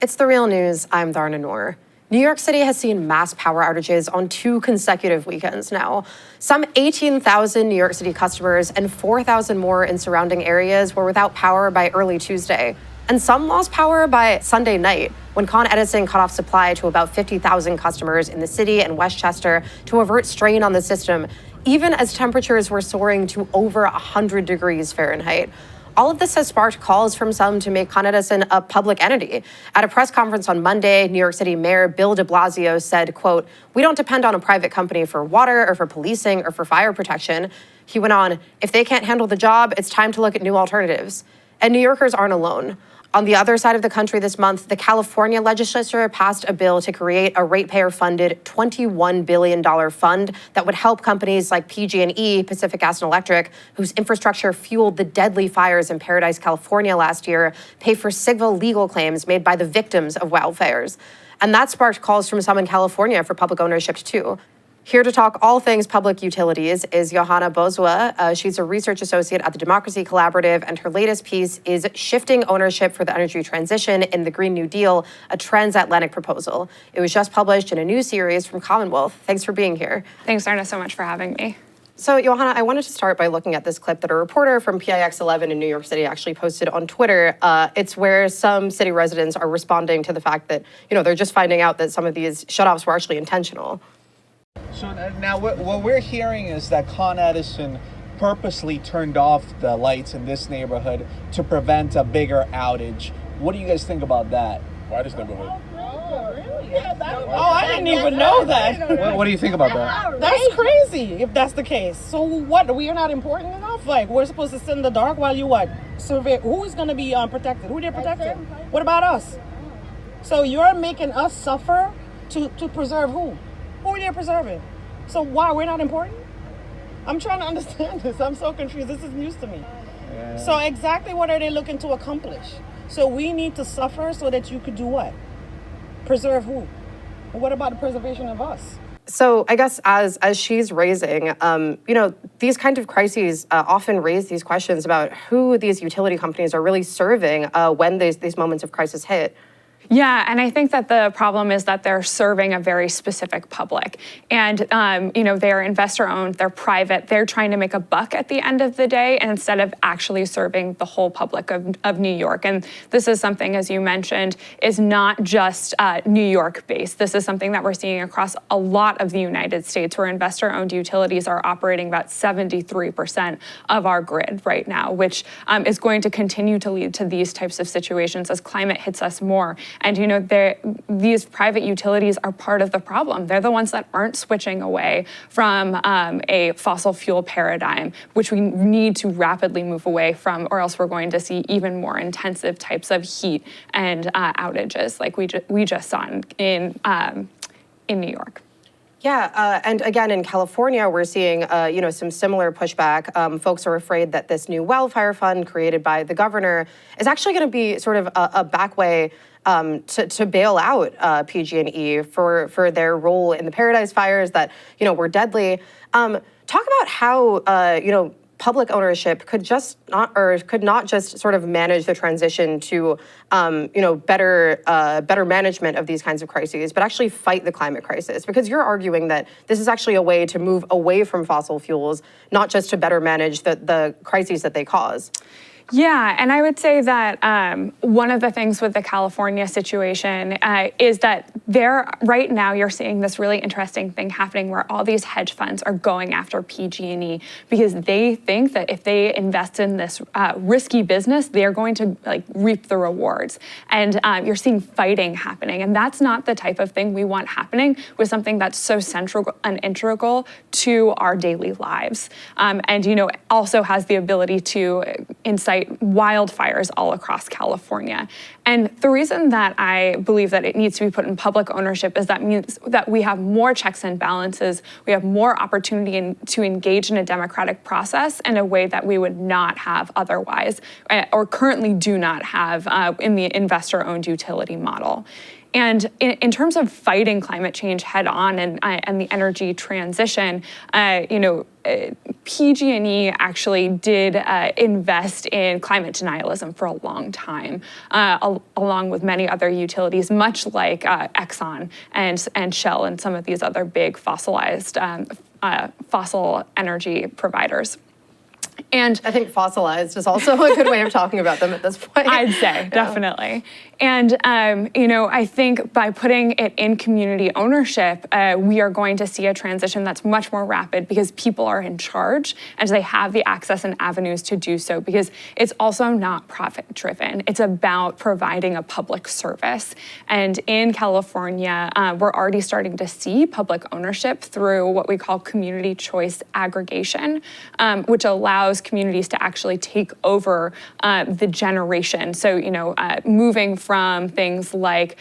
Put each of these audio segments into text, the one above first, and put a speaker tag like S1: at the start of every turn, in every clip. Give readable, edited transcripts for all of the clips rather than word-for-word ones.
S1: It's The Real News. I'm Dharna Noor. New York City has seen mass power outages on 2 consecutive weekends now. Some 18,000 New York City customers and 4,000 more in surrounding areas were without power by early Tuesday. And some lost power by Sunday night, when Con Edison cut off supply to about 50,000 customers in the city and Westchester to avert strain on the system, even as temperatures were soaring to over 100 degrees Fahrenheit. All of this has sparked calls from some to make Con Edison a public entity. At a press conference on Monday, New York City Mayor Bill de Blasio said, quote, "We don't depend on a private company for water or for policing or for fire protection." He went on, "If they can't handle the job, it's time to look at new alternatives." And New Yorkers aren't alone. On the other side of the country this month, the California legislature passed a bill to create a ratepayer-funded $21 billion fund that would help companies like PG&E, Pacific Gas and Electric, whose infrastructure fueled the deadly fires in Paradise, California last year, pay for civil legal claims made by the victims of wildfires. And that sparked calls from some in California for public ownership too. Here to talk all things public utilities is Johanna Bozuwa. She's a research associate at the Democracy Collaborative, and her latest piece is Shifting Ownership for the Energy Transition in the Green New Deal, a Transatlantic Proposal. It was just published in a new series from Commonwealth. Thanks for being here.
S2: Thanks, Arna, so much for having me.
S1: So, Johanna, I wanted to start by looking at this clip that a reporter from PIX 11 in New York City actually posted on Twitter. It's where some city residents are responding to the fact that, they're just finding out that some of these shutoffs were actually intentional.
S3: So now what we're hearing is that Con Edison purposely turned off the lights in this neighborhood to prevent a bigger outage. What do you guys think about that?
S4: Why this neighborhood?
S5: Oh, really? I didn't even know that.
S3: What do you think about that?
S5: That's crazy if that's the case. So what? We are not important enough? Like, we're supposed to sit in the dark while you what? Survey. Who is going to be protected? Who they're protecting? What about us? So you're making us suffer to preserve who? Who are they preserving? So why? We're not important? I'm trying to understand this. I'm so confused. This is news to me. Yeah. So exactly what are they looking to accomplish? So we need to suffer so that you could do what? Preserve who? And what about the preservation of us?
S1: So I guess as she's raising, these kind of crises often raise these questions about who these utility companies are really serving when these moments of crisis hit.
S2: Yeah, and I think that the problem is that they're serving a very specific public. And, they're investor-owned, they're private, they're trying to make a buck at the end of the day instead of actually serving the whole public of New York. And this is something, as you mentioned, is not just New York-based. This is something that we're seeing across a lot of the United States, where investor-owned utilities are operating about 73% of our grid right now, which is going to continue to lead to these types of situations as climate hits us more. And these private utilities are part of the problem. They're the ones that aren't switching away from a fossil fuel paradigm, which we need to rapidly move away from, or else we're going to see even more intensive types of heat and outages like we just saw in New York.
S1: Yeah, and again, in California, we're seeing, some similar pushback. Folks are afraid that this new wildfire fund created by the governor is actually going to be sort of a back way to bail out PG&E for their role in the Paradise fires that, were deadly. Talk about how, public ownership could not just sort of manage the transition to, better management of these kinds of crises, but actually fight the climate crisis. Because you're arguing that this is actually a way to move away from fossil fuels, not just to better manage the crises that they cause.
S2: Yeah, and I would say that one of the things with the California situation is that right now you're seeing this really interesting thing happening where all these hedge funds are going after PG&E because they think that if they invest in this risky business, they're going to reap the rewards. And you're seeing fighting happening, and that's not the type of thing we want happening with something that's so central and integral to our daily lives. And also has the ability to incite wildfires all across California. And the reason that I believe that it needs to be put in public ownership is that means that we have more checks and balances, we have more opportunity to engage in a democratic process in a way that we would not have otherwise, or currently do not have in the investor-owned utility model. And in terms of fighting climate change head on and the energy transition, PG&E actually did invest in climate denialism for a long time, along with many other utilities, much like Exxon and Shell and some of these other big fossilized fossil energy providers. And
S1: I think fossilized is also a good way of talking about them at this point.
S2: I'd say, definitely. And, I think by putting it in community ownership, we are going to see a transition that's much more rapid because people are in charge and they have the access and avenues to do so, because it's also not profit driven. It's about providing a public service. And in California, we're already starting to see public ownership through what we call community choice aggregation, which allows communities to actually take over the generation. So, moving from things like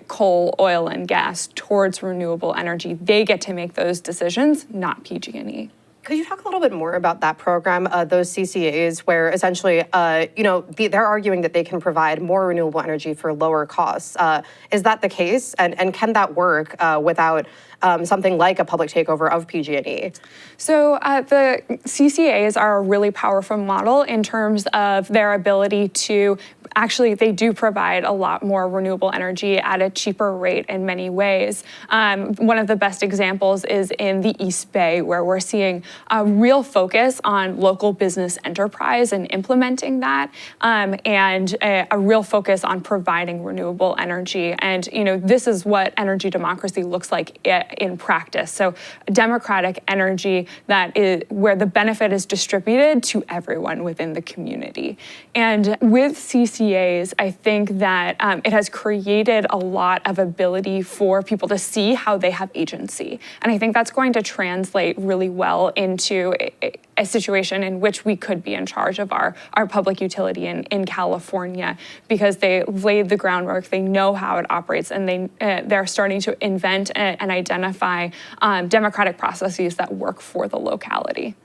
S2: coal, oil, and gas towards renewable energy, they get to make those decisions, not PG&E.
S1: Could you talk a little bit more about that program, those CCAs, where essentially, they're arguing that they can provide more renewable energy for lower costs. Is that the case? And can that work without something like a public takeover of PG&E?
S2: So the CCAs are a really powerful model in terms of their ability to actually, they do provide a lot more renewable energy at a cheaper rate in many ways. One of the best examples is in the East Bay, where we're seeing a real focus on local business enterprise and implementing that, and a real focus on providing renewable energy. And, this is what energy democracy looks like in practice. So democratic energy that is where the benefit is distributed to everyone within the community. And with CCAs, I think that it has created a lot of ability for people to see how they have agency. And I think that's going to translate really well into a situation in which we could be in charge of our public utility in California, because they laid the groundwork, they know how it operates, and they're starting to invent and identify democratic processes that work for the locality.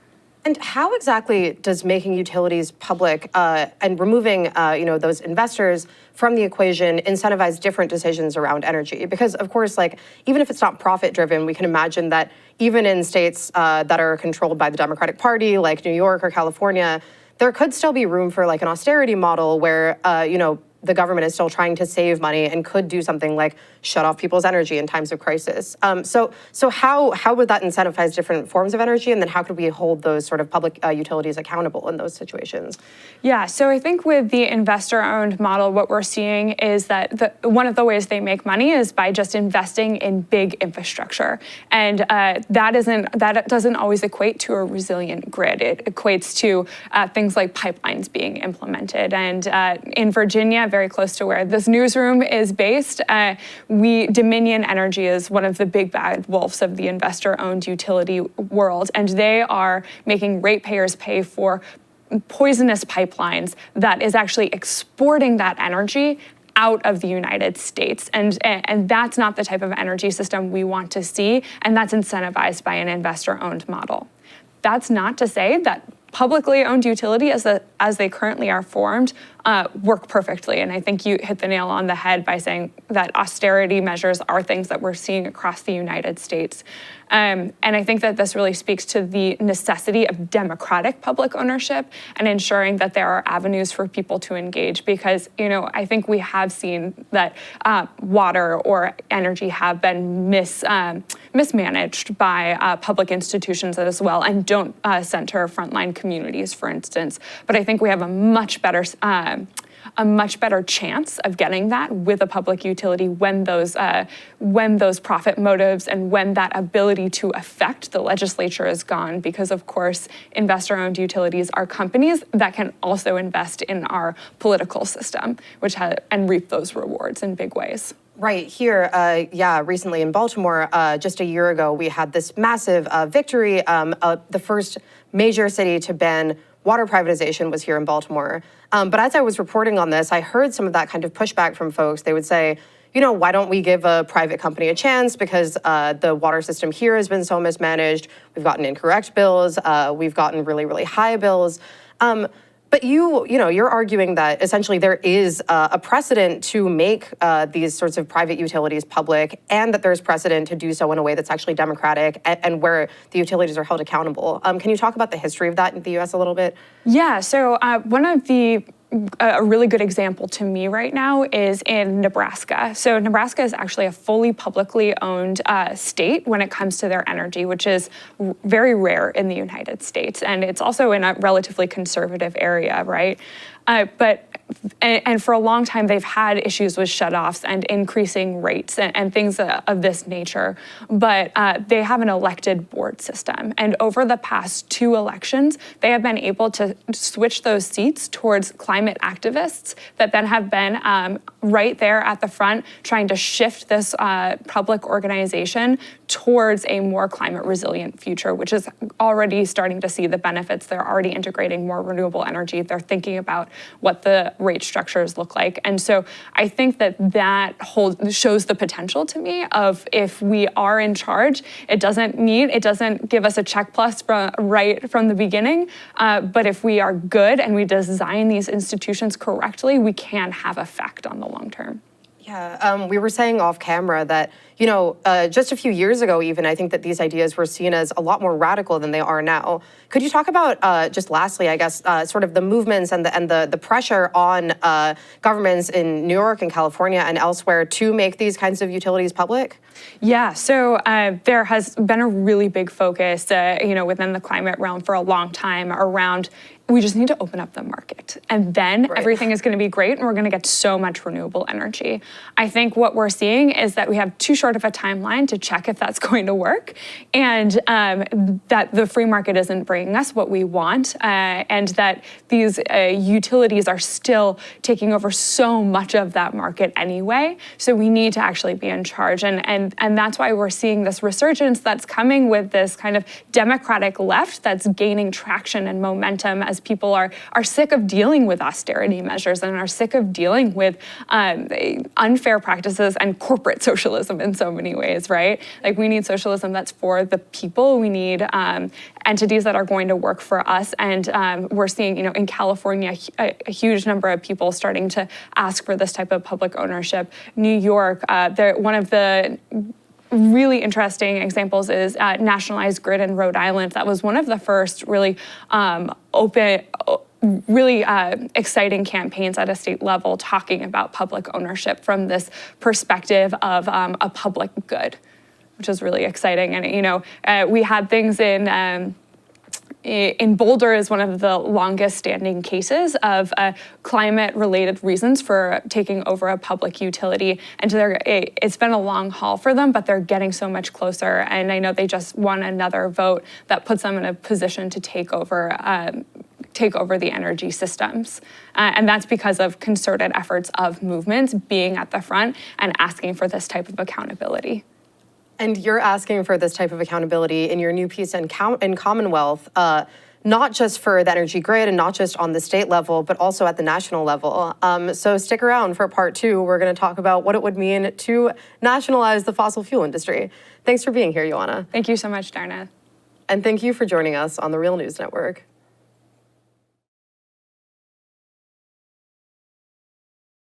S1: And how exactly does making utilities public and removing those investors from the equation incentivize different decisions around energy? Because of course, even if it's not profit driven, we can imagine that even in states that are controlled by the Democratic Party, like New York or California, there could still be room for an austerity model where the government is still trying to save money and could do something like shut off people's energy in times of crisis. So how would that incentivize different forms of energy? And then how could we hold those sort of public utilities accountable in those situations?
S2: Yeah, so I think with the investor-owned model, what we're seeing is that one of the ways they make money is by just investing in big infrastructure. And that doesn't always equate to a resilient grid. It equates to things like pipelines being implemented. And in Virginia, very close to where this newsroom is based, Dominion Energy is one of the big bad wolves of the investor-owned utility world, and they are making ratepayers pay for poisonous pipelines that is actually exporting that energy out of the United States. And that's not the type of energy system we want to see, and that's incentivized by an investor-owned model. That's not to say that publicly owned utility as they currently are formed work perfectly. And I think you hit the nail on the head by saying that austerity measures are things that we're seeing across the United States. And I think that this really speaks to the necessity of democratic public ownership and ensuring that there are avenues for people to engage, because, I think we have seen that water or energy have been mismanaged by public institutions as well, and don't center frontline communities, for instance. But I think we have a much better chance of getting that with a public utility when those profit motives and when that ability to affect the legislature is gone, because of course investor-owned utilities are companies that can also invest in our political system, and reap those rewards in big ways.
S1: Right here, recently in Baltimore, just a year ago, we had this massive victory. The first major city to ban water privatization was here in Baltimore. But as I was reporting on this, I heard some of that kind of pushback from folks. They would say, why don't we give a private company a chance? Because the water system here has been so mismanaged. We've gotten incorrect bills. We've gotten really, really high bills. But you're arguing that essentially there is a precedent to make these sorts of private utilities public, and that there's precedent to do so in a way that's actually democratic and where the utilities are held accountable. Can you talk about the history of that in the U.S. a little bit?
S2: Yeah, so a really good example to me right now is in Nebraska. So Nebraska is actually a fully publicly owned state when it comes to their energy, which is very rare in the United States. And it's also in a relatively conservative area, right? And for a long time, they've had issues with shutoffs and increasing rates and things of this nature. But they have an elected board system. And over the past 2 elections, they have been able to switch those seats towards climate activists that then have been right there at the front trying to shift this public organization towards a more climate resilient future, which is already starting to see the benefits. They're already integrating more renewable energy. They're thinking about what the rate structures look like. And so I think that shows the potential to me of, if we are in charge, it doesn't give us a check plus right from the beginning. But if we are good and we design these institutions correctly, we can have effect on the long term.
S1: Yeah, we were saying off camera that, just a few years ago even, I think that these ideas were seen as a lot more radical than they are now. Could you talk about, just lastly, I guess, sort of the movements and the pressure on governments in New York and California and elsewhere to make these kinds of utilities public?
S2: Yeah, so there has been a really big focus, within the climate realm for a long time around, we just need to open up the market, and then everything is going to be great and we're going to get so much renewable energy. I think what we're seeing is that we have too short of a timeline to check if that's going to work, and that the free market isn't bringing us what we want, and that these utilities are still taking over so much of that market anyway. So we need to actually be in charge, and that's why we're seeing this resurgence that's coming with this kind of democratic left that's gaining traction and momentum as people are sick of dealing with austerity measures and are sick of dealing with unfair practices and corporate socialism in so many ways, right? Like, we need socialism that's for the people. We need entities that are going to work for us. And we're seeing, in California, a huge number of people starting to ask for this type of public ownership. New York, one of the really interesting examples is Nationalized Grid in Rhode Island. That was one of the first really exciting campaigns at a state level talking about public ownership from this perspective of a public good, which is really exciting. And we had things in Boulder is one of the longest standing cases of climate-related reasons for taking over a public utility. And it's been a long haul for them, but they're getting so much closer. And I know they just won another vote that puts them in a position to take over the energy systems. And that's because of concerted efforts of movements being at the front and asking for this type of accountability.
S1: And you're asking for this type of accountability in your new piece in Commonwealth, not just for the energy grid and not just on the state level, but also at the national level. So stick around for part 2. We're going to talk about what it would mean to nationalize the fossil fuel industry. Thanks for being here, Johanna.
S2: Thank you so much, Darna.
S1: And thank you for joining us on the Real News Network.